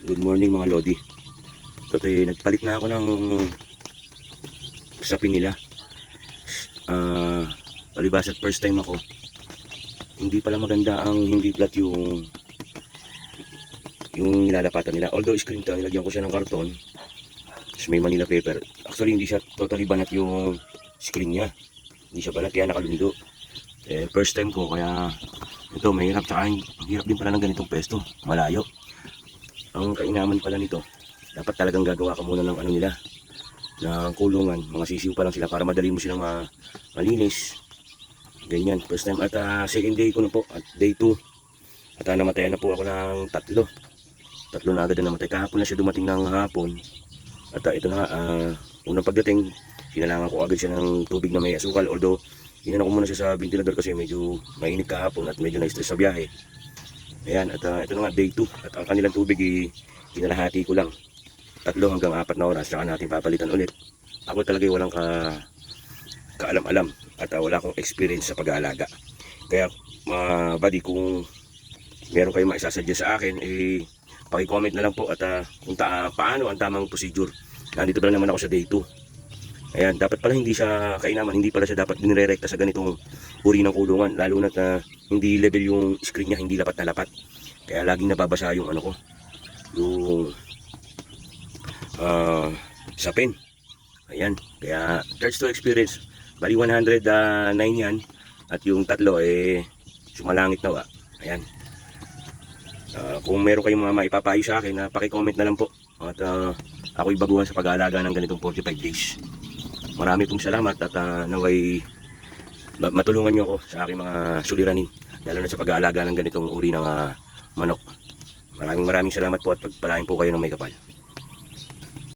Good morning mga Lodi. Totoy, nagpalit na ako ng sapin nila. Palibas at first time ako. Hindi pala maganda ang hindi flat yung nilalapatan nila. Although screen to, nilagyan ko siya ng karton. Tapos may Manila paper. Actually hindi siya totally banat yung screen niya. Hindi siya banat, kaya nakalundo. First time ko, kaya ito mahirap. Tsaka hirap din pala ng ganitong pesto. Malayo. Ang kainaman pala nito, dapat talagang gagawa ka muna ng ano nila, ng kulungan. Mga sisiw pa lang sila para madali mo silang malinis. Ganyan. First time at second day ko na po, at day 2. At namatayan na po ako ng tatlo na agad na namatay. Kahapon na siya dumating ng hapon. At ito na, unang pagdating, sinalangan ko agad siya ng tubig na may asukal. Although, hinanap ko muna siya sa ventilador kasi medyo mainit kahapon at medyo na-stress sa biyahe. Ayan, at ito na nga, day 2. At ang kanilang tubig, kinalahati ko lang. 3 hanggang 4 na oras, saka natin papalitan ulit. Ako talaga walang kaalam-alam at wala akong experience sa pag-aalaga. Kaya, buddy, kung meron kayong maisasuggest sa akin, paki-comment na lang po at kung paano ang tamang procedure. Nandito pala naman ako sa day 2. Ayan, dapat pala hindi siya kainaman, hindi pala siya dapat dinirekta sa ganitong uri ng kulungan. Lalo na hindi level yung screen niya, hindi lapat na lapat. Kaya laging nababasa yung ano ko, yung sapin. Ayan, kaya thirds to experience. Bali 109 yan. At yung tatlo sumalangit na. Ayan. Kung meron kayong mga maipapayo sa akin, paki-comment na lang po. At ako'y baguhan sa pag-aalaga ng ganitong 45 days. Marami pong salamat at naway matulungan nyo ako sa aking mga suliranin. Lalo na sa pag-aalaga ng ganitong uri ng manok. Maraming salamat po at pagpalain po kayo ng may kapal.